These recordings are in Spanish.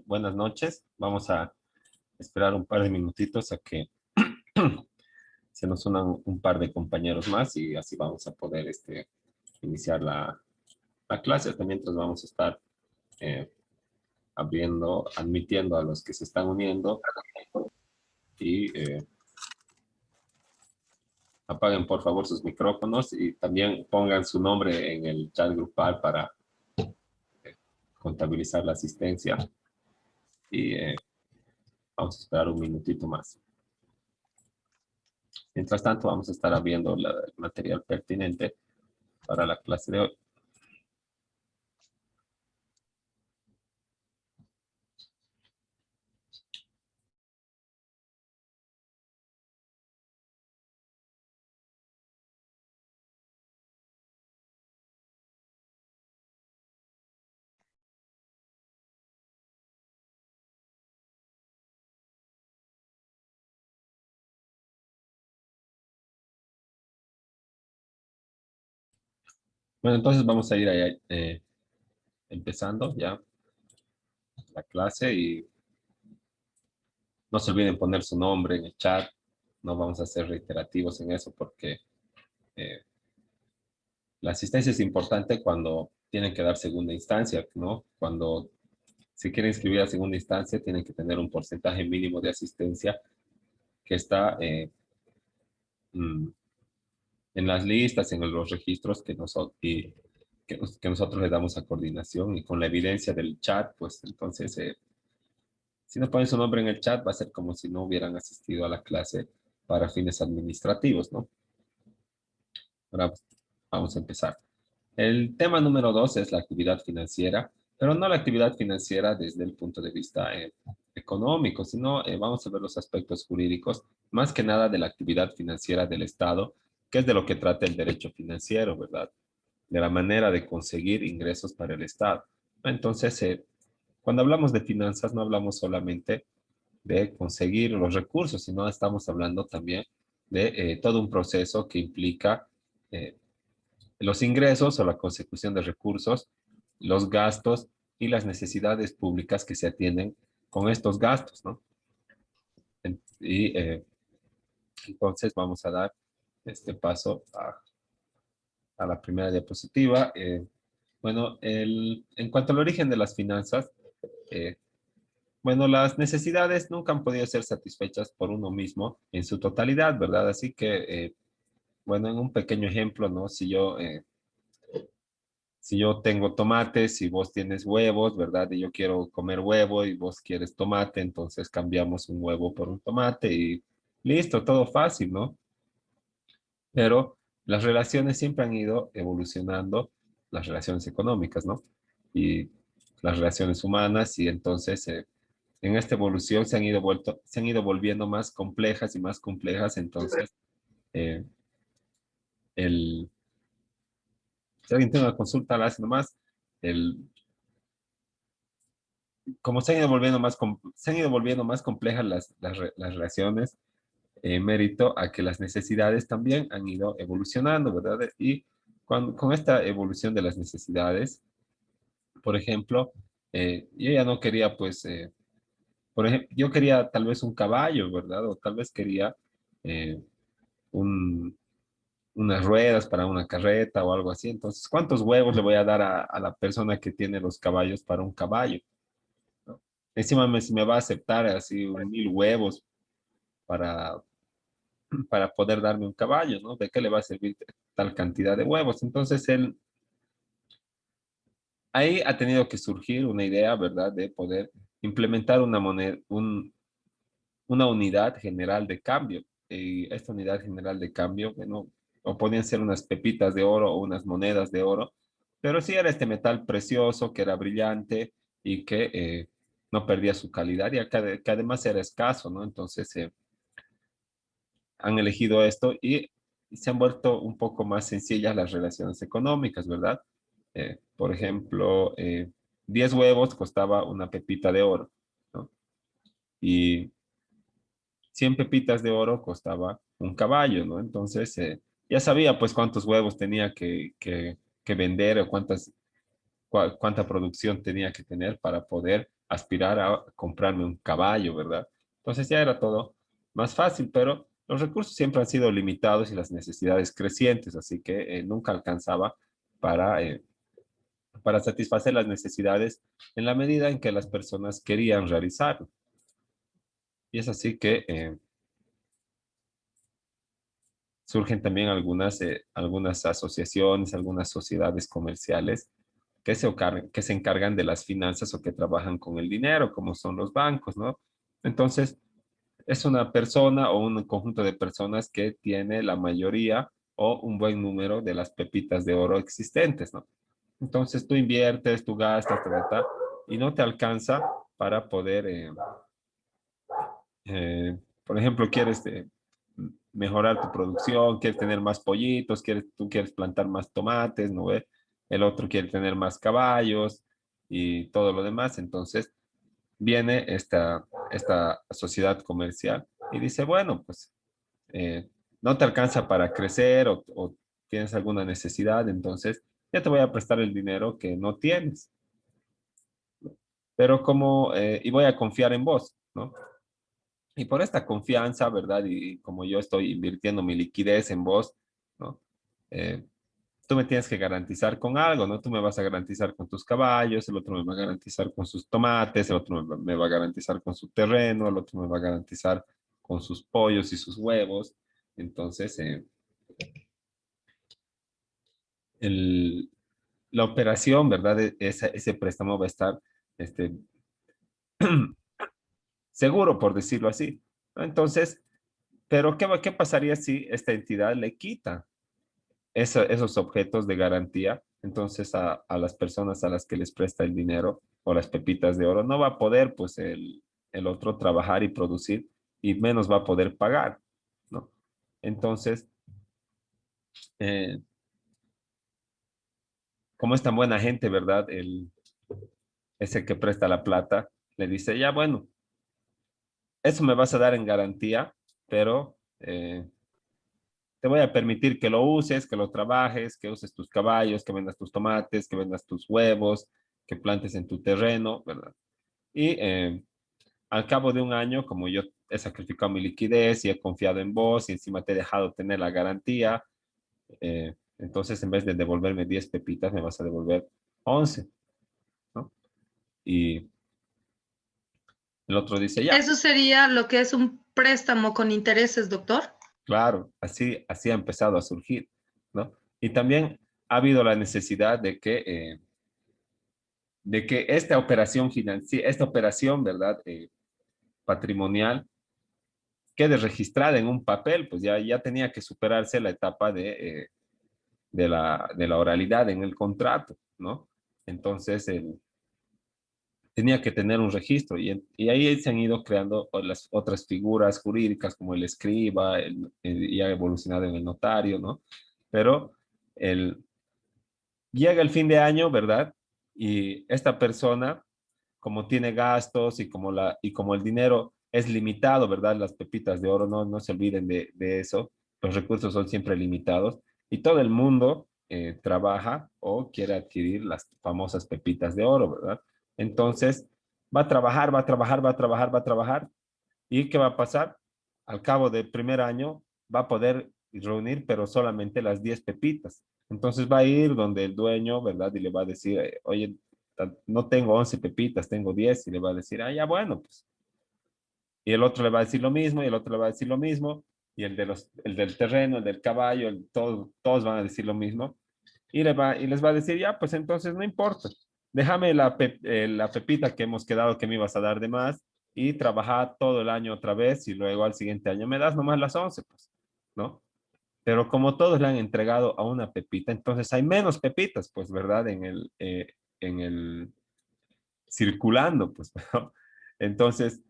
Buenas noches. Vamos a esperar un par de minutitos a que se nos unan un par de compañeros más y así vamos a poder iniciar la clase. Hasta mientras vamos a estar eh, admitiendo a los que se están uniendo y apaguen por favor sus micrófonos y también pongan su nombre en el chat grupal para contabilizar la asistencia y vamos a esperar un minutito más. Mientras tanto, vamos a estar abriendo el material pertinente para la clase de hoy. Bueno, entonces vamos a ir ahí, empezando ya la clase y no se olviden poner su nombre en el chat. No vamos a ser reiterativos en eso porque eh, la asistencia es importante cuando tienen que dar segunda instancia, ¿no? Cuando se quiere inscribir a segunda instancia, tienen que tener un porcentaje mínimo de asistencia que está mm, en las listas, en los registros que nosotros le damos a coordinación y con la evidencia del chat, pues entonces, si no ponen su nombre en el chat, va a ser como si no hubieran asistido a la clase para fines administrativos, ¿no? Ahora vamos a empezar. El tema número 2 es la actividad financiera, pero no la actividad financiera desde el punto de vista económico, sino vamos a ver los aspectos jurídicos, más que nada de la actividad financiera del Estado, que es de lo que trata el derecho financiero, ¿verdad? De la manera de conseguir ingresos para el Estado. Entonces, cuando hablamos de finanzas, no hablamos solamente de conseguir los recursos, sino estamos hablando también de todo un proceso que implica eh, los ingresos o la consecución de recursos, los gastos y las necesidades públicas que se atienden con estos gastos, ¿no? Y entonces vamos a dar este paso a la primera diapositiva. Bueno, en cuanto al origen de las finanzas, eh, bueno, las necesidades nunca han podido ser satisfechas por uno mismo en su totalidad, ¿verdad? Así que, bueno, en un pequeño ejemplo, ¿no? Si yo tengo tomates y vos tienes huevos, ¿verdad? Y yo quiero comer huevo y vos quieres tomate, entonces cambiamos un huevo por un tomate y listo, todo fácil, ¿no? Pero las relaciones siempre han ido evolucionando, las relaciones económicas, ¿no? Y las relaciones humanas y entonces en esta evolución se han ido volviendo más complejas y más complejas, entonces eh, el, si alguien tiene una consulta, la hace nomás, el, como se han ido volviendo más complejas las relaciones, mérito a que las necesidades también han ido evolucionando, ¿verdad? Y con esta evolución de las necesidades, por ejemplo, yo ya no quería, pues, por ejemplo, yo quería tal vez un caballo, ¿verdad? O tal vez quería eh, un, unas ruedas para una carreta o algo así. Entonces, ¿cuántos huevos le voy a dar a la persona que tiene los caballos para un caballo? ¿No? Encima si me va a aceptar así 1000 huevos para, para poder darme un caballo, ¿no? ¿De qué le va a servir tal cantidad de huevos? Entonces, ahí ha tenido que surgir una idea, ¿verdad? De poder implementar una moneda, una unidad general de cambio. Y esta unidad general de cambio, bueno, o podían ser unas pepitas de oro o unas monedas de oro, pero sí era este metal precioso que era brillante y que no perdía su calidad y que además era escaso, ¿no? Entonces han elegido esto y se han vuelto un poco más sencillas las relaciones económicas, ¿verdad? Por ejemplo, 10 huevos costaba una pepita de oro, ¿no? Y 100 pepitas de oro costaba un caballo, ¿no? Entonces, ya sabía pues cuántos huevos tenía que vender o cuánta producción tenía que tener para poder aspirar a comprarme un caballo, ¿verdad? Entonces ya era todo más fácil, pero los recursos siempre han sido limitados y las necesidades crecientes, así que nunca alcanzaba para, eh, para satisfacer las necesidades en la medida en que las personas querían realizarlo. Y es así que surgen también algunas asociaciones, algunas sociedades comerciales que se encargan de las finanzas o que trabajan con el dinero, como son los bancos, ¿no? Entonces, es una persona o un conjunto de personas que tiene la mayoría o un buen número de las pepitas de oro existentes, ¿no? Entonces, tú inviertes, tú gastas, y no te alcanza para poder por ejemplo, quieres mejorar tu producción, quieres tener más pollitos, tú quieres plantar más tomates, ¿no ve? El otro quiere tener más caballos y todo lo demás. Entonces viene esta sociedad comercial y dice, bueno, pues no te alcanza para crecer o tienes alguna necesidad, entonces ya te voy a prestar el dinero que no tienes, pero y voy a confiar en vos, ¿no? Y por esta confianza, ¿verdad? Y como yo estoy invirtiendo mi liquidez en vos, ¿no? Eh, tú me tienes que garantizar con algo, ¿no? Tú me vas a garantizar con tus caballos, el otro me va a garantizar con sus tomates, el otro me va a garantizar con su terreno, el otro me va a garantizar con sus pollos y sus huevos. Entonces, el, la operación, ¿verdad? Ese préstamo va a estar este, seguro, por decirlo así, ¿no? Entonces, pero ¿qué pasaría si esta entidad le quita esos objetos de garantía? Entonces a las personas a las que les presta el dinero o las pepitas de oro no va a poder pues el otro trabajar y producir y menos va a poder pagar, ¿no? Entonces, eh, como es tan buena gente, ¿verdad? Ese que presta la plata le dice, ya bueno, eso me vas a dar en garantía, pero te voy a permitir que lo uses, que lo trabajes, que uses tus caballos, que vendas tus tomates, que vendas tus huevos, que plantes en tu terreno, ¿verdad? Y al cabo de un año, como yo he sacrificado mi liquidez y he confiado en vos y encima te he dejado tener la garantía, entonces en vez de devolverme 10 pepitas, me vas a devolver 11, ¿no? Y el otro dice, ya, Eso sería lo que es un préstamo con intereses, doctor. claro, así ha empezado a surgir, ¿no? Y también ha habido la necesidad de que esta operación financiera, esta operación, ¿verdad? Patrimonial, quede registrada en un papel, pues ya tenía que superarse la etapa de la oralidad en el contrato, ¿no? Entonces, tenía que tener un registro y ahí se han ido creando las otras figuras jurídicas como el escriba, y ha evolucionado en el notario, ¿no? Pero el, llega el fin de año, ¿verdad? Y esta persona, como tiene gastos y como el dinero es limitado, ¿verdad? Las pepitas de oro, no se olviden de eso. Los recursos son siempre limitados y todo el mundo trabaja o quiere adquirir las famosas pepitas de oro, ¿verdad? Entonces, va a trabajar, va a trabajar, va a trabajar, va a trabajar. ¿Y qué va a pasar? Al cabo del primer año va a poder reunir, pero solamente las 10 pepitas. Entonces va a ir donde el dueño, ¿verdad? Y le va a decir, oye, no tengo 11 pepitas, tengo 10. Y le va a decir, ah, ya bueno, pues. Y el otro le va a decir lo mismo, y el otro le va a decir lo mismo, y el del terreno, el del caballo, todos van a decir lo mismo. Y les va a decir, ya, pues entonces no importa. Déjame la pepita que hemos quedado que me ibas a dar de más y trabajar todo el año otra vez y luego al siguiente año me das nomás las 11, pues, ¿no? Pero como todos le han entregado a una pepita, entonces hay menos pepitas, pues, ¿verdad? En el circulando, pues, ¿no? Entonces,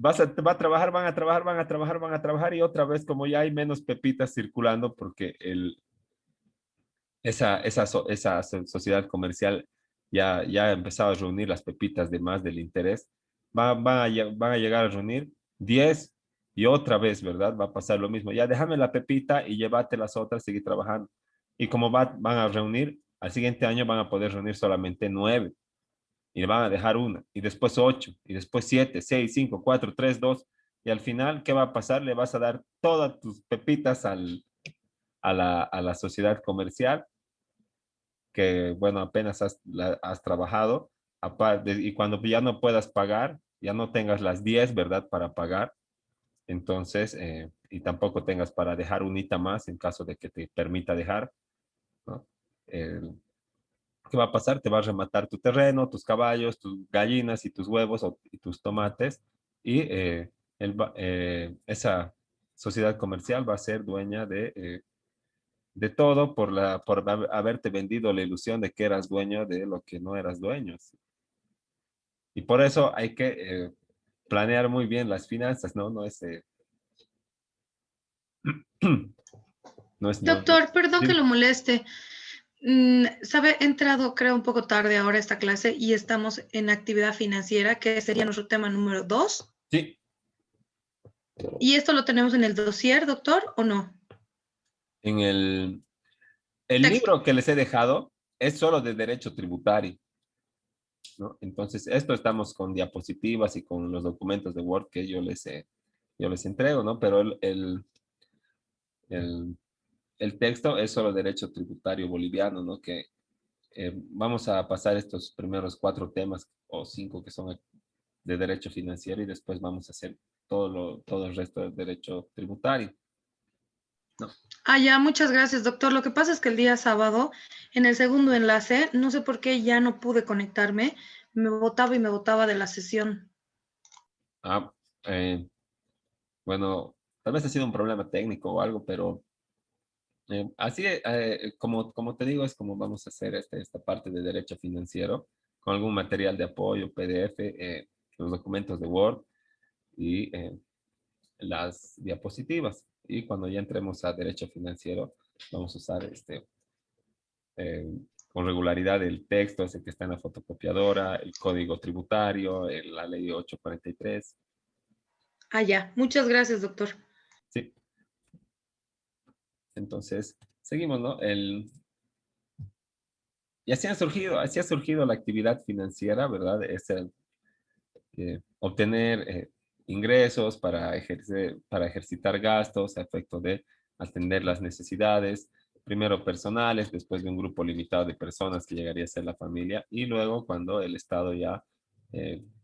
va a trabajar, van a trabajar, van a trabajar, van a trabajar y otra vez como ya hay menos pepitas circulando porque esa sociedad comercial ya ha empezado a reunir las pepitas de más del interés, van a llegar a reunir 10 y otra vez, ¿verdad? Va a pasar lo mismo. Ya déjame la pepita y llévate las otras, seguir trabajando. Y como van a reunir, al siguiente año van a poder reunir solamente 9. y le van a dejar una, y después 8, y después 7, 6, 5, 4, 3, 2, y al final, ¿qué va a pasar? Le vas a dar todas tus pepitas a la sociedad comercial, que, bueno, apenas has trabajado, aparte, y cuando ya no puedas pagar, ya no tengas las 10, ¿verdad? Para pagar, entonces, y tampoco tengas para dejar unita más en caso de que te permita dejar, ¿no? El- ¿Qué va a pasar? Te va a rematar tu terreno, tus caballos, tus gallinas y tus huevos y tus tomates, y esa sociedad comercial va a ser dueña de todo por haberte vendido la ilusión de que eras dueño de lo que no eras dueño. Y por eso hay que planear muy bien las finanzas, ¿no? No es, no, Doctor, perdón que dime. lo moleste. Sabe, he entrado, creo, un poco tarde ahora a esta clase y estamos en actividad financiera, que sería nuestro tema número 2. Sí, ¿Y esto lo tenemos en el dossier, doctor, o no? en el Texto. libro que les he dejado es solo de derecho tributario, ¿no? Entonces, esto estamos con diapositivas y con los documentos de Word que yo les entrego, ¿no? Pero el, el texto es solo derecho tributario boliviano, ¿no? Que vamos a pasar estos primeros 4 temas o 5 que son de derecho financiero y después vamos a hacer todo el resto del derecho tributario, ¿no? Ah, ya, muchas gracias, doctor. Lo que pasa es que el día sábado, en el segundo enlace, no sé por qué ya no pude conectarme, me botaba y me botaba de la sesión. Ah, eh, bueno, tal vez ha sido un problema técnico o algo, pero así, como te digo, es como vamos a hacer esta parte de derecho financiero con algún material de apoyo, PDF, los documentos de Word y las diapositivas. Y cuando ya entremos a derecho financiero, vamos a usar eh, con regularidad el texto, ese que está en la fotocopiadora, el código tributario, la ley 843. Ah, ya, muchas gracias, doctor. Sí, entonces seguimos, ¿no? Y así ha surgido la actividad financiera, ¿verdad? Es obtener ingresos para ejercitar gastos a efecto de atender las necesidades, primero personales, después de un grupo limitado de personas que llegaría a ser la familia, y luego cuando el Estado ya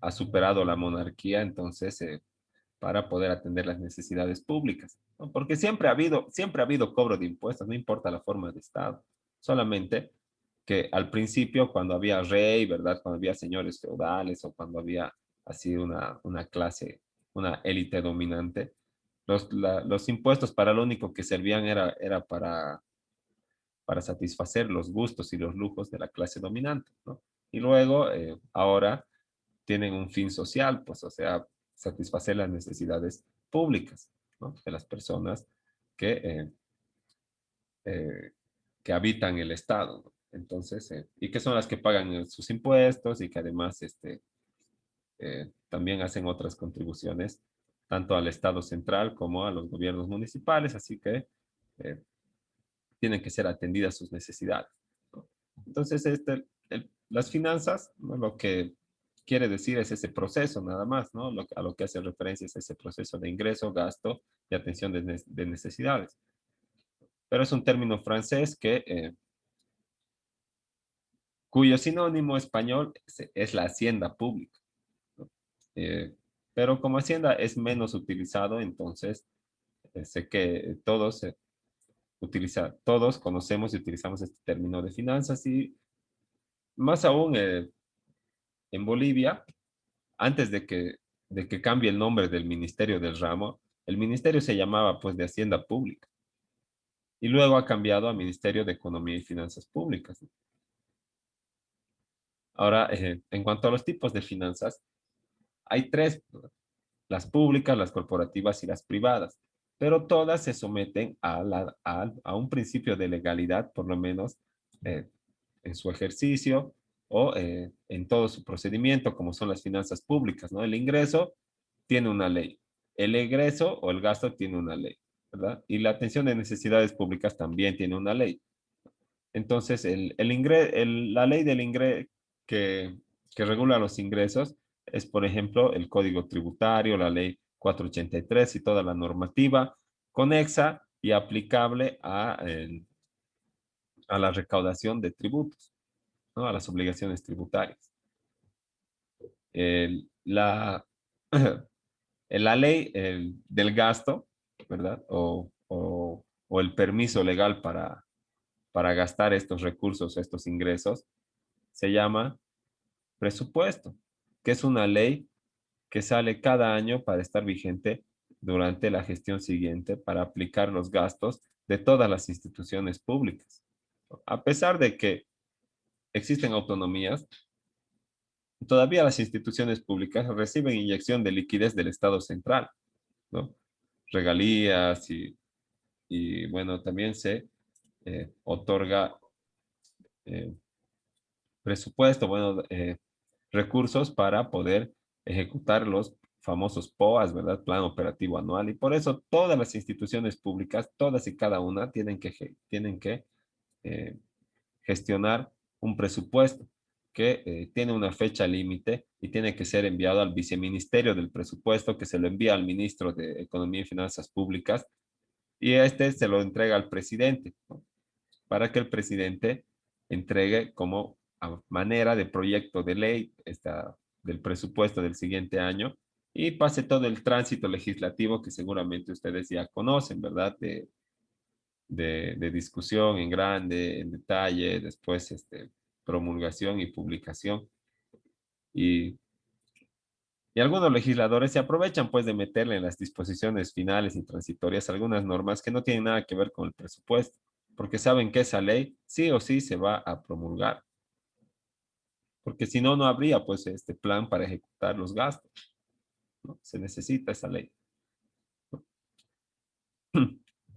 ha superado la monarquía, entonces para poder atender las necesidades públicas, ¿no? Porque siempre ha habido cobro de impuestos, no importa la forma de Estado, solamente que al principio, cuando había rey, ¿verdad? Cuando había señores feudales o cuando había así una clase, una élite dominante, los impuestos para lo único que servían era para satisfacer los gustos y los lujos de la clase dominante, ¿no? Y luego, ahora tienen un fin social, pues, o sea, satisfacer las necesidades públicas, ¿no? De las personas que, eh, que habitan el Estado, ¿no? Entonces, y que son las que pagan sus impuestos y que además también hacen otras contribuciones, tanto al Estado central como a los gobiernos municipales, así que eh, tienen que ser atendidas sus necesidades, ¿no? Entonces, las finanzas, ¿no? Lo que quiere decir es ese proceso nada más, ¿no? A lo que hace referencia es ese proceso de ingreso, gasto y atención de necesidades. Pero es un término francés cuyo sinónimo español es la hacienda pública, ¿no? Pero como hacienda es menos utilizado, entonces sé que todos conocemos y utilizamos este término de finanzas y más aún en Bolivia, antes de que cambie el nombre del Ministerio del Ramo, el ministerio se llamaba pues de Hacienda Pública y luego ha cambiado a Ministerio de Economía y Finanzas Públicas. Ahora, en cuanto a los tipos de finanzas, hay tres: las públicas, las corporativas y las privadas, pero todas se someten a un principio de legalidad, por lo menos eh, en su ejercicio o en todo su procedimiento, como son las finanzas públicas, ¿no? El ingreso tiene una ley, el egreso o el gasto tiene una ley, ¿verdad? Y la atención de necesidades públicas también tiene una ley. Entonces, la ley del ingreso que, que regula los ingresos es, por ejemplo, el Código Tributario, la Ley 483 y toda la normativa conexa y aplicable a la recaudación de tributos, ¿no? A las obligaciones tributarias. La, la ley del gasto, ¿verdad? O el permiso legal para gastar estos recursos, estos ingresos, se llama presupuesto, que es una ley que sale cada año para estar vigente durante la gestión siguiente para aplicar los gastos de todas las instituciones públicas. A pesar de que existen autonomías, todavía las instituciones públicas reciben inyección de liquidez del Estado central, ¿no? Regalías y bueno, también se otorga eh, presupuesto, bueno, recursos para poder ejecutar los famosos POAs, ¿verdad? Plan Operativo Anual. Y por eso todas las instituciones públicas, todas y cada una, tienen que eh, gestionar un presupuesto que tiene una fecha límite y tiene que ser enviado al viceministerio del presupuesto, que se lo envía al ministro de Economía y Finanzas Públicas, y este se lo entrega al presidente, ¿no? Para que el presidente entregue como a manera de proyecto de ley del presupuesto del siguiente año y pase todo el tránsito legislativo que seguramente ustedes ya conocen, ¿verdad? De discusión en grande, en detalle, después promulgación y publicación. Y, y algunos legisladores se aprovechan pues de meterle en las disposiciones finales y transitorias algunas normas que no tienen nada que ver con el presupuesto, porque saben que esa ley sí o sí se va a promulgar, porque si no, no habría pues este plan para ejecutar los gastos, ¿no? Se necesita esa ley.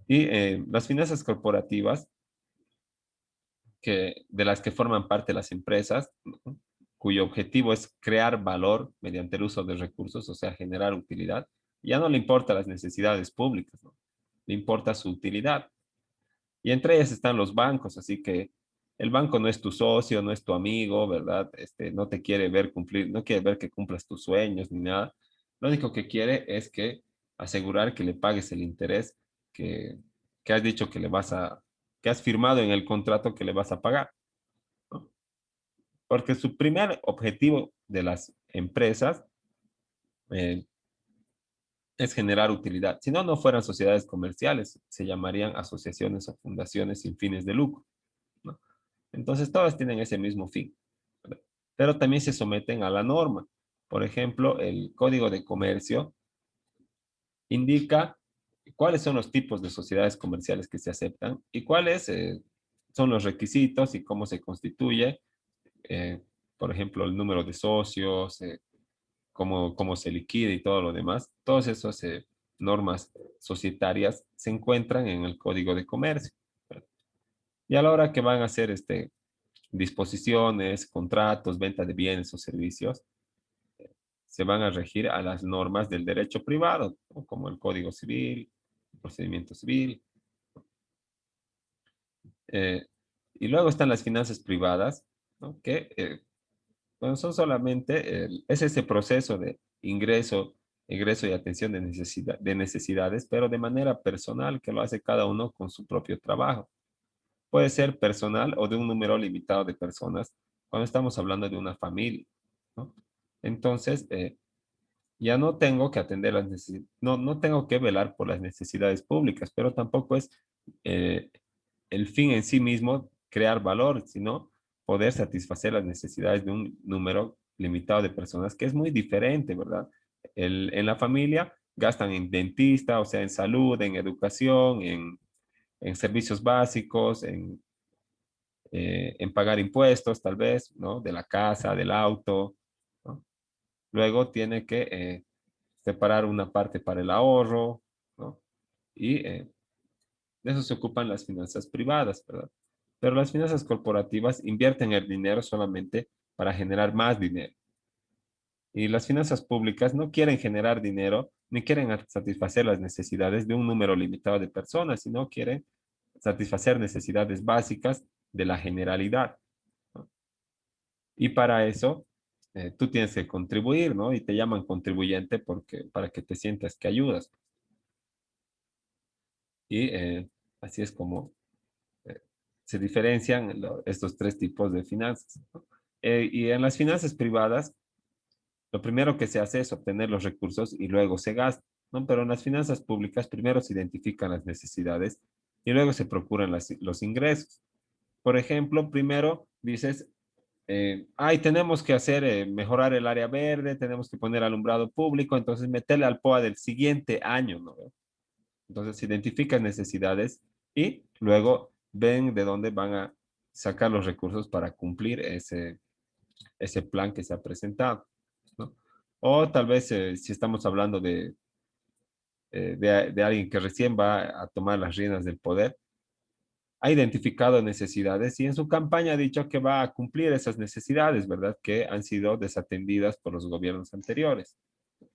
Y las finanzas corporativas de las que forman parte las empresas, ¿no? Cuyo objetivo es crear valor mediante el uso de recursos, o sea, generar utilidad. Ya no le importa las necesidades públicas, ¿no? Le importa su utilidad. Y entre ellas están los bancos, así que el banco no es tu socio, no es tu amigo, ¿verdad? No te quiere ver cumplir, no quiere ver que cumplas tus sueños ni nada. Lo único que quiere es que asegurar que le pagues el interés que, que has dicho que has firmado en el contrato que le vas a pagar, ¿no? Porque su primer objetivo de las empresas eh, es generar utilidad. Si no, no fueran sociedades comerciales, se llamarían asociaciones o fundaciones sin fines de lucro, ¿no? Entonces, todas tienen ese mismo fin, ¿verdad? Pero también se someten a la norma. Por ejemplo, el Código de Comercio indica cuáles son los tipos de sociedades comerciales que se aceptan y cuáles son los requisitos y cómo se constituye, eh, por ejemplo, el número de socios, cómo se liquida y todo lo demás. Todas esas normas societarias se encuentran en el Código de Comercio, ¿verdad? Y a la hora que van a hacer disposiciones, contratos, venta de bienes o servicios, se van a regir a las normas del derecho privado, ¿no? Como el Código Civil, el procedimiento civil. Eh, y luego están las finanzas privadas, ¿no? Que bueno, son solamente, es ese proceso de ingreso, egreso y atención de necesidades, pero de manera personal, que lo hace cada uno con su propio trabajo. Puede ser personal o de un número limitado de personas cuando estamos hablando de una familia, ¿no? Entonces, ya no tengo que atender las necesidades, no tengo que velar por las necesidades públicas, pero tampoco es eh, el fin en sí mismo crear valor, sino poder satisfacer las necesidades de un número limitado de personas, que es muy diferente, ¿verdad? En la familia gastan en dentista, o sea, en salud, en educación, en servicios básicos, en pagar impuestos, tal vez, ¿no? De la casa, del auto, ¿no? Luego tiene que separar una parte para el ahorro, ¿no? Y de eso se ocupan las finanzas privadas, ¿verdad? Pero las finanzas corporativas invierten el dinero solamente para generar más dinero. Y las finanzas públicas no quieren generar dinero ni quieren satisfacer las necesidades de un número limitado de personas, sino quieren satisfacer necesidades básicas de la generalidad, ¿no? Y para eso tú tienes que contribuir, ¿no? Y te llaman contribuyente porque, para que te sientas que ayudas. Y así es como eh, se diferencian estos tres tipos de finanzas, ¿no? Y en las finanzas privadas, lo primero que se hace es obtener los recursos y luego se gasta, ¿no? Pero en las finanzas públicas, primero se identifican las necesidades y luego se procuran los ingresos. Por ejemplo, primero dices, ay, tenemos que hacer, mejorar el área verde, tenemos que poner alumbrado público, entonces meterle al POA del siguiente año, ¿no? Entonces identifican necesidades y luego ven de dónde van a sacar los recursos para cumplir ese plan que se ha presentado, ¿no? O tal vez si estamos hablando de alguien que recién va a tomar las riendas del poder, ha identificado necesidades y en su campaña ha dicho que va a cumplir esas necesidades, ¿verdad? Que han sido desatendidas por los gobiernos anteriores.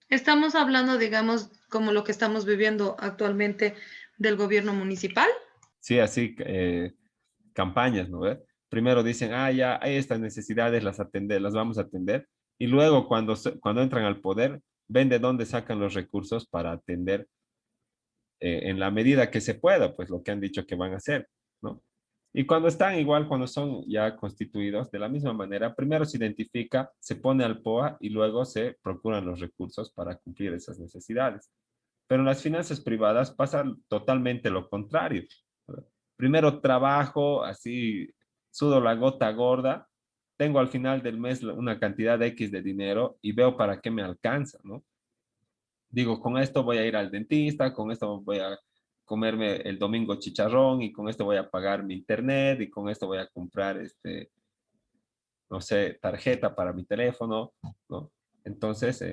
Estamos hablando, digamos, como lo que estamos viviendo actualmente del gobierno municipal. Sí, así campañas, ¿no ve? Primero dicen, ah, ya hay estas necesidades, las vamos a atender, y luego cuando entran al poder, ven de dónde sacan los recursos para atender en la medida que se pueda, pues lo que han dicho que van a hacer, ¿no? Y cuando están igual, cuando son ya constituidos, de la misma manera, primero se identifica, se pone al POA y luego se procuran los recursos para cumplir esas necesidades. Pero en las finanzas privadas pasa totalmente lo contrario. Primero trabajo, así sudo la gota gorda, tengo al final del mes una cantidad de X de dinero y veo para qué me alcanza, ¿no? Digo, con esto voy a ir al dentista, con esto voy a comerme el domingo chicharrón y con esto voy a pagar mi internet y con esto voy a comprar, no sé, tarjeta para mi teléfono, ¿no? Entonces,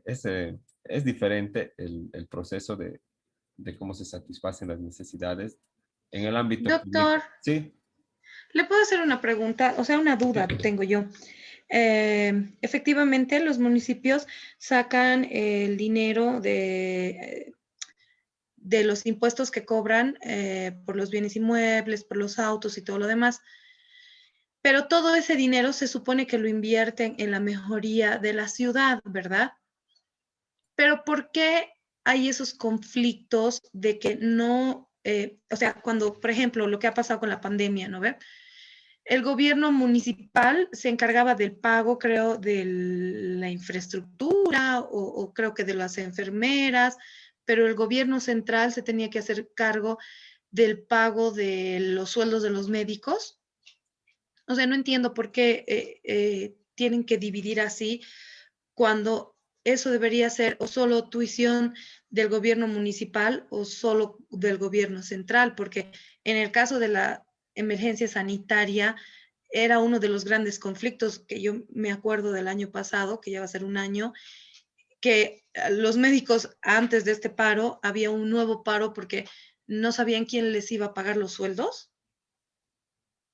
es diferente el proceso de cómo se satisfacen las necesidades en el ámbito Doctor, público. Sí, ¿le puedo hacer una pregunta? O sea, una duda tengo yo. Efectivamente, los municipios sacan el dinero de los impuestos que cobran por los bienes inmuebles, por los autos y todo lo demás. Pero todo ese dinero se supone que lo invierten en la mejoría de la ciudad, ¿verdad? Pero ¿por qué hay esos conflictos de que no, o sea, cuando, por ejemplo, lo que ha pasado con la pandemia, ¿no ve? El gobierno municipal se encargaba del pago, creo, de la infraestructura o creo que de las enfermeras, pero el gobierno central se tenía que hacer cargo del pago de los sueldos de los médicos. O sea, no entiendo por qué tienen que dividir así cuando eso debería ser o solo tuición del gobierno municipal o solo del gobierno central, porque en el caso de la emergencia sanitaria era uno de los grandes conflictos que yo me acuerdo del año pasado, que ya va a ser un año, que los médicos antes de este paro había un nuevo paro porque no sabían quién les iba a pagar los sueldos.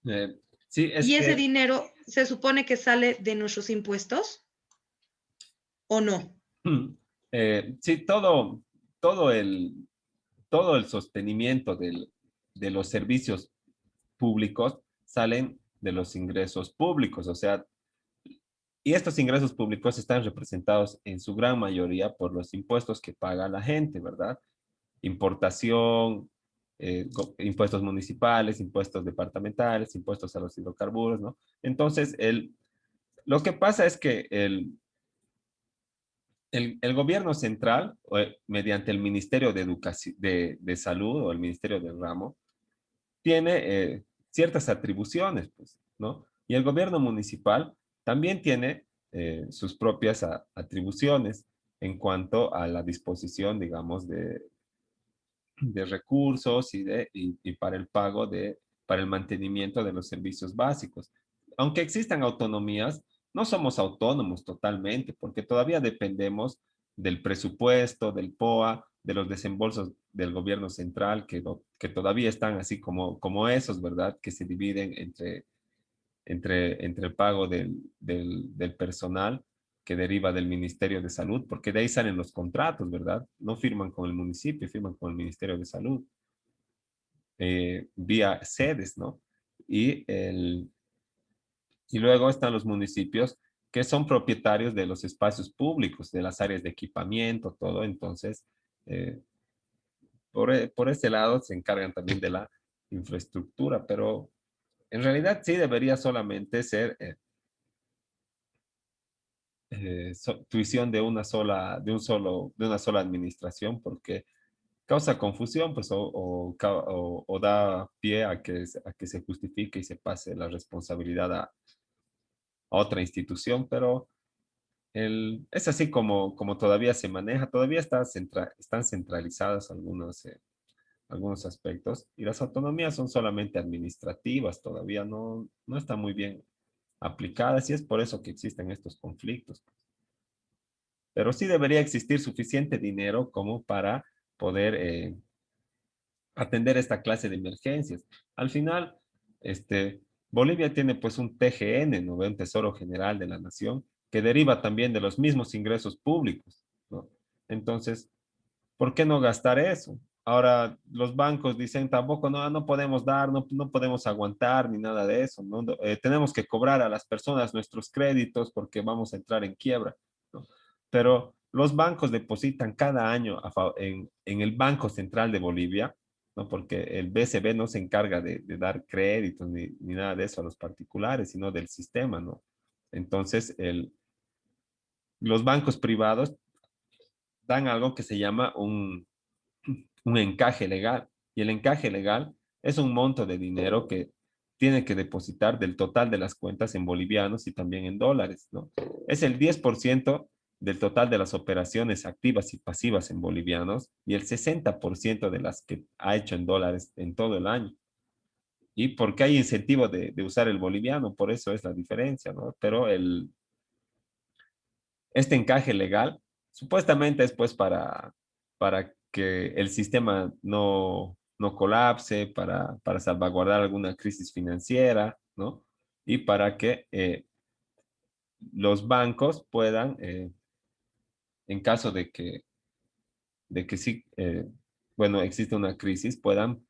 eh, sí, es Y ese que dinero se supone que sale de nuestros impuestos o no. sí, todo el, todo el sostenimiento de los servicios públicos salen de los ingresos públicos, o sea, y estos ingresos públicos están representados en su gran mayoría por los impuestos que paga la gente, ¿verdad? Importación, impuestos municipales, impuestos departamentales, impuestos a los hidrocarburos, ¿no? Entonces, lo que pasa es que el gobierno central, mediante el Ministerio de Educación, de Salud o el Ministerio del Ramo, tiene ciertas atribuciones, pues, ¿no? Y el gobierno municipal también tiene sus propias atribuciones en cuanto a la disposición, digamos, de recursos y para el pago para el mantenimiento de los servicios básicos. Aunque existan autonomías, no somos autónomos totalmente, porque todavía dependemos del presupuesto, del POA, de los desembolsos del gobierno central, que todavía están así como esos, ¿verdad? Que se dividen entre el pago del personal que deriva del Ministerio de Salud, porque de ahí salen los contratos, ¿verdad? No firman con el municipio, firman con el Ministerio de Salud, vía sedes, ¿no? Y, y luego están los municipios que son propietarios de los espacios públicos, de las áreas de equipamiento, todo. Entonces, eh, por ese lado se encargan también de la infraestructura, pero en realidad sí debería solamente ser tuición de una sola, de una sola administración, porque causa confusión, pues, o da pie a que se justifique y se pase la responsabilidad a otra institución, pero es así como todavía se maneja, todavía están centralizadas algunos aspectos y las autonomías son solamente administrativas, todavía no están muy bien aplicadas y es por eso que existen estos conflictos. Pero sí debería existir suficiente dinero como para poder atender esta clase de emergencias. Al final, Bolivia tiene pues un TGN, ¿no? Un Tesoro General de la Nación, que deriva también de los mismos ingresos públicos, ¿no? Entonces, ¿por qué no gastar eso? Ahora, los bancos dicen tampoco, no podemos dar, no podemos aguantar ni nada de eso, ¿no? Tenemos que cobrar a las personas nuestros créditos porque vamos a entrar en quiebra, ¿no? Pero los bancos depositan cada año en el Banco Central de Bolivia, ¿no? Porque el BCB no se encarga de dar créditos ni nada de eso a los particulares, sino del sistema, ¿no? Entonces, los bancos privados dan algo que se llama un encaje legal. Y el encaje legal es un monto de dinero que tiene que depositar del total de las cuentas en bolivianos y también en dólares, ¿no? Es el 10% del total de las operaciones activas y pasivas en bolivianos y el 60% de las que ha hecho en dólares en todo el año. Y porque hay incentivo de usar el boliviano, por eso es la diferencia, ¿no? Pero este encaje legal supuestamente es pues para que el sistema no colapse, para salvaguardar alguna crisis financiera, ¿no? Y para que los bancos puedan, en caso de que sí, bueno, existe una crisis, puedan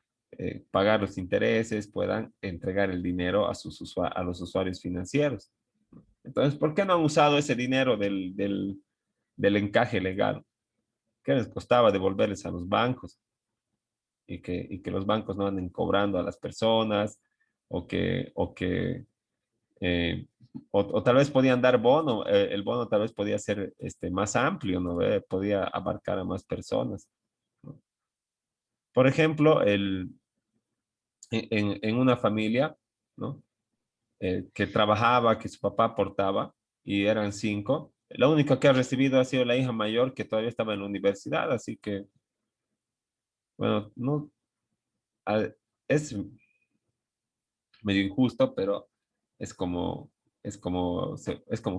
pagar los intereses, puedan entregar el dinero a los usuarios financieros. Entonces, ¿por qué no han usado ese dinero del encaje legal? ¿Qué les costaba devolverles a los bancos y que los bancos no anden cobrando a las personas o que eh, o tal vez podían dar bono, el bono tal vez podía ser más amplio, ¿no? Podía abarcar a más personas, ¿no? Por ejemplo, en una familia, ¿no? Que trabajaba, que su papá aportaba y eran 5, la única que ha recibido ha sido la hija mayor que todavía estaba en la universidad, así que, bueno, no, a- es medio injusto, pero es como, es como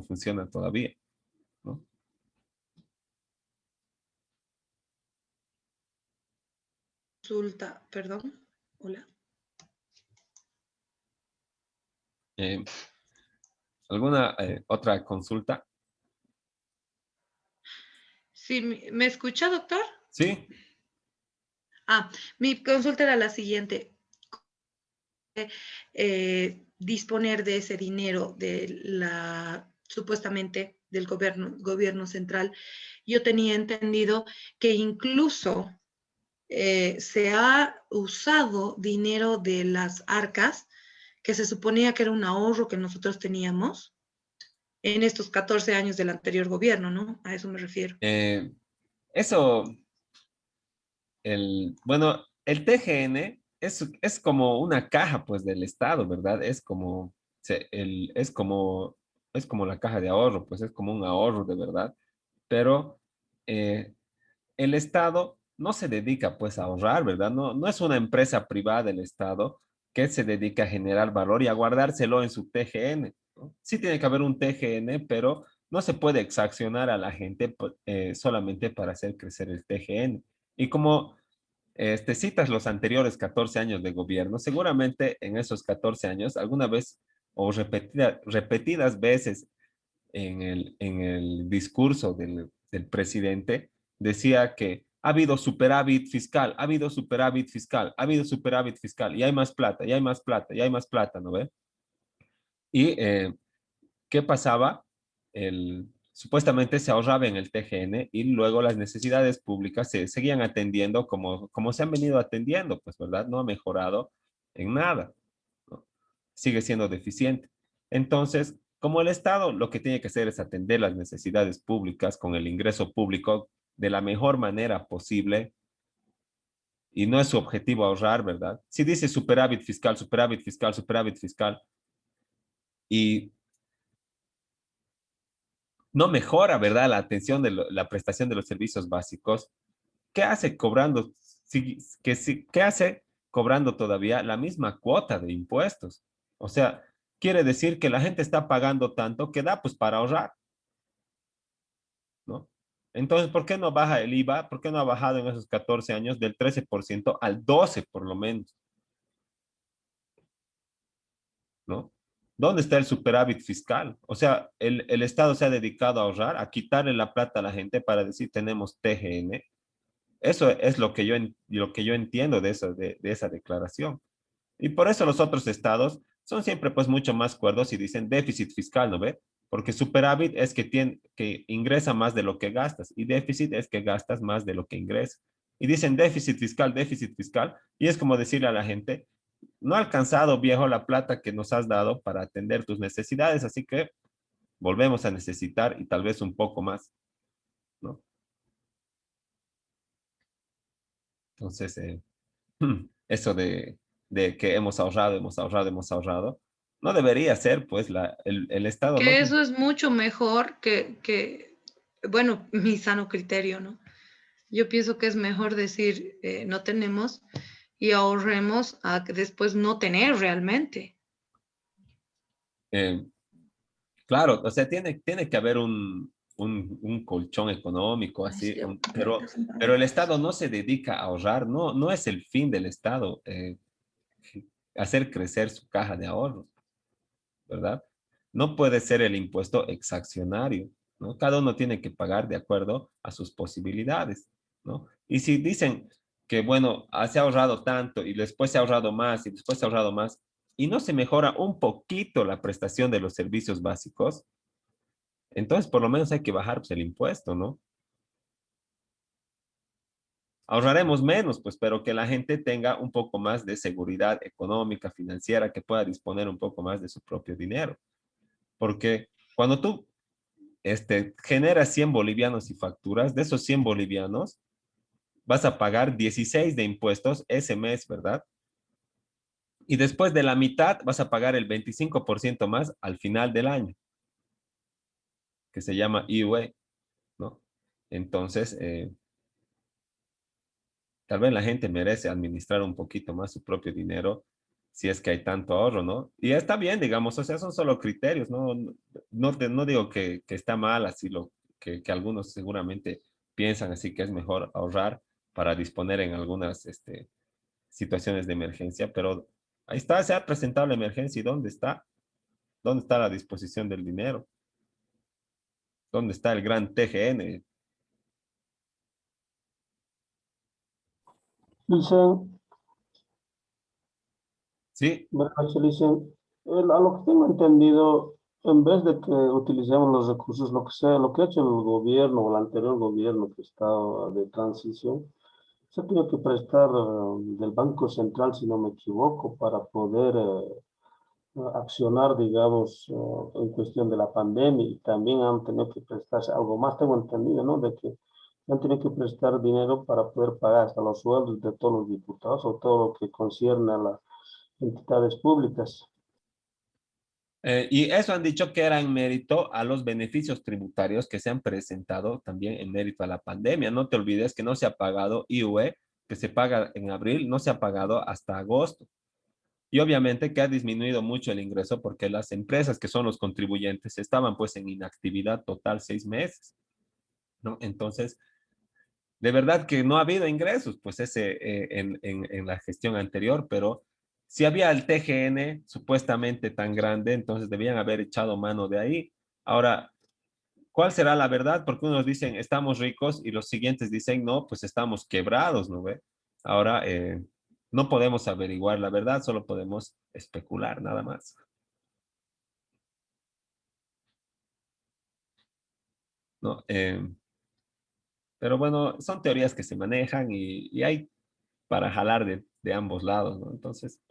funciona todavía, ¿no? Consulta, perdón. Hola. Eh, ¿Alguna otra consulta? Sí, ¿me escucha, doctor? Sí. Ah, mi consulta era la siguiente. Disponer de ese dinero de supuestamente del gobierno central. Yo tenía entendido que incluso se ha usado dinero de las arcas, que se suponía que era un ahorro que nosotros teníamos en estos 14 años del anterior gobierno, ¿no? A eso me refiero. Eh, eso, bueno, el TGN es como una caja, pues, del Estado, ¿verdad? Es como la caja de ahorro, pues, es como un ahorro de verdad, pero eh, el Estado no se dedica pues a ahorrar, ¿verdad? No es una empresa privada del Estado que se dedica a generar valor y a guardárselo en su TGN, ¿no? Sí tiene que haber un TGN, pero no se puede exaccionar a la gente solamente para hacer crecer el TGN. Y como citas los anteriores 14 años de gobierno, seguramente en esos 14 años, alguna vez o repetidas veces en el discurso del presidente, decía que ha habido superávit fiscal, ha habido superávit fiscal, ha habido superávit fiscal, y hay más plata, y hay más plata, y hay más plata, ¿no ve? Y ¿qué pasaba? supuestamente se ahorraba en el TGN y luego las necesidades públicas se seguían atendiendo como se han venido atendiendo, pues, ¿verdad? No ha mejorado en nada, ¿no? Sigue siendo deficiente. Entonces, como el Estado lo que tiene que hacer es atender las necesidades públicas con el ingreso público de la mejor manera posible, y no es su objetivo ahorrar, ¿verdad? Si dice superávit fiscal, superávit fiscal, superávit fiscal, y no mejora, ¿verdad? La atención de la prestación de los servicios básicos, ¿qué hace cobrando, qué hace cobrando todavía la misma cuota de impuestos? O sea, quiere decir que la gente está pagando tanto que da pues para ahorrar, ¿no? Entonces, ¿por qué no baja el IVA? ¿Por qué no ha bajado en esos 14 años del 13% al 12% por lo menos? ¿No? ¿Dónde está el superávit fiscal? O sea, el Estado se ha dedicado a ahorrar, a quitarle la plata a la gente para decir tenemos TGN. Eso es lo que yo entiendo de esa declaración. Y por eso los otros estados son siempre pues mucho más cuerdos y dicen déficit fiscal, ¿no ve? Porque superávit es que ingresa más de lo que gastas y déficit es que gastas más de lo que ingresas. Y dicen déficit fiscal, y es como decirle a la gente, no ha alcanzado, viejo, la plata que nos has dado para atender tus necesidades, así que volvemos a necesitar y tal vez un poco más, ¿no? Entonces, eso de que hemos ahorrado, hemos ahorrado, hemos ahorrado, no debería ser, pues, el Estado no Que tiene. eso es mucho mejor bueno, mi sano criterio, ¿no? Yo pienso que es mejor decir no tenemos y ahorremos a que después no tener realmente. eh, claro, o sea, tiene que haber un colchón económico, Ay, así, sí, pero el Estado no se dedica a ahorrar, no, no es el fin del Estado hacer crecer su caja de ahorros, ¿verdad? No puede ser el impuesto exaccionario, ¿no? Cada uno tiene que pagar de acuerdo a sus posibilidades, ¿no? Y si dicen que, bueno, se ha ahorrado tanto y después se ha ahorrado más y después se ha ahorrado más y no se mejora un poquito la prestación de los servicios básicos, entonces por lo menos hay que bajar pues, el impuesto, ¿no? Ahorraremos menos, pues, pero que la gente tenga un poco más de seguridad económica, financiera, que pueda disponer un poco más de su propio dinero. Porque cuando tú generas 100 bolivianos y facturas, de esos 100 bolivianos, vas a pagar 16 de impuestos ese mes, ¿verdad? Y después de la mitad vas a pagar el 25% más al final del año, que se llama IUE, ¿no? Entonces, tal vez la gente merece administrar un poquito más su propio dinero si es que hay tanto ahorro, ¿no? Y está bien, digamos, o sea, son solo criterios, ¿no? No digo que está mal, así que algunos seguramente piensan así que es mejor ahorrar para disponer en algunas situaciones de emergencia, pero ahí está, se ha presentado la emergencia y ¿dónde está? ¿Dónde está la disposición del dinero? ¿Dónde está el gran TGN? Dicen, Sí, ¿verdad? Se dicen, a lo que tengo entendido, en vez de que utilicemos los recursos, lo que sea, lo que ha hecho el gobierno o el anterior gobierno que está de transición, se ha tenido que prestar del Banco Central, si no me equivoco, para poder accionar, digamos, en cuestión de la pandemia y también han tenido que prestarse algo más, tengo entendido, ¿no? De que han tenido que prestar dinero para poder pagar hasta los sueldos de todos los diputados o todo lo que concierne a las entidades públicas. Y eso han dicho que era en mérito a los beneficios tributarios que se han presentado también en mérito a la pandemia. No te olvides que no se ha pagado IUE, que se paga en abril, no se ha pagado hasta agosto. Y obviamente que ha disminuido mucho el ingreso porque las empresas que son los contribuyentes estaban pues en inactividad total 6 meses, ¿no? Entonces, de verdad que no ha habido ingresos, pues en la gestión anterior, pero si había el TGN supuestamente tan grande, entonces debían haber echado mano de ahí. Ahora, ¿cuál será la verdad? Porque unos dicen estamos ricos y los siguientes dicen no, pues estamos quebrados, ¿no ve? Ahora, no podemos averiguar la verdad, solo podemos especular, nada más. ¿no? Pero bueno, son teorías que se manejan y hay para jalar de ambos lados, ¿no? Entonces,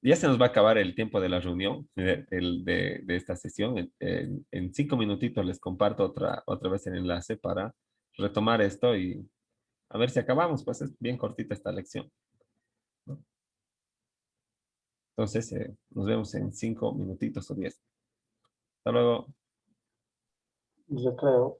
ya se nos va a acabar el tiempo de la reunión, de esta sesión. En 5 minutitos les comparto otra vez el enlace para retomar esto y a ver si acabamos, pues es bien cortita esta lección, ¿no? Entonces, nos vemos en 5 minutitos o 10. Hasta luego. Recreo.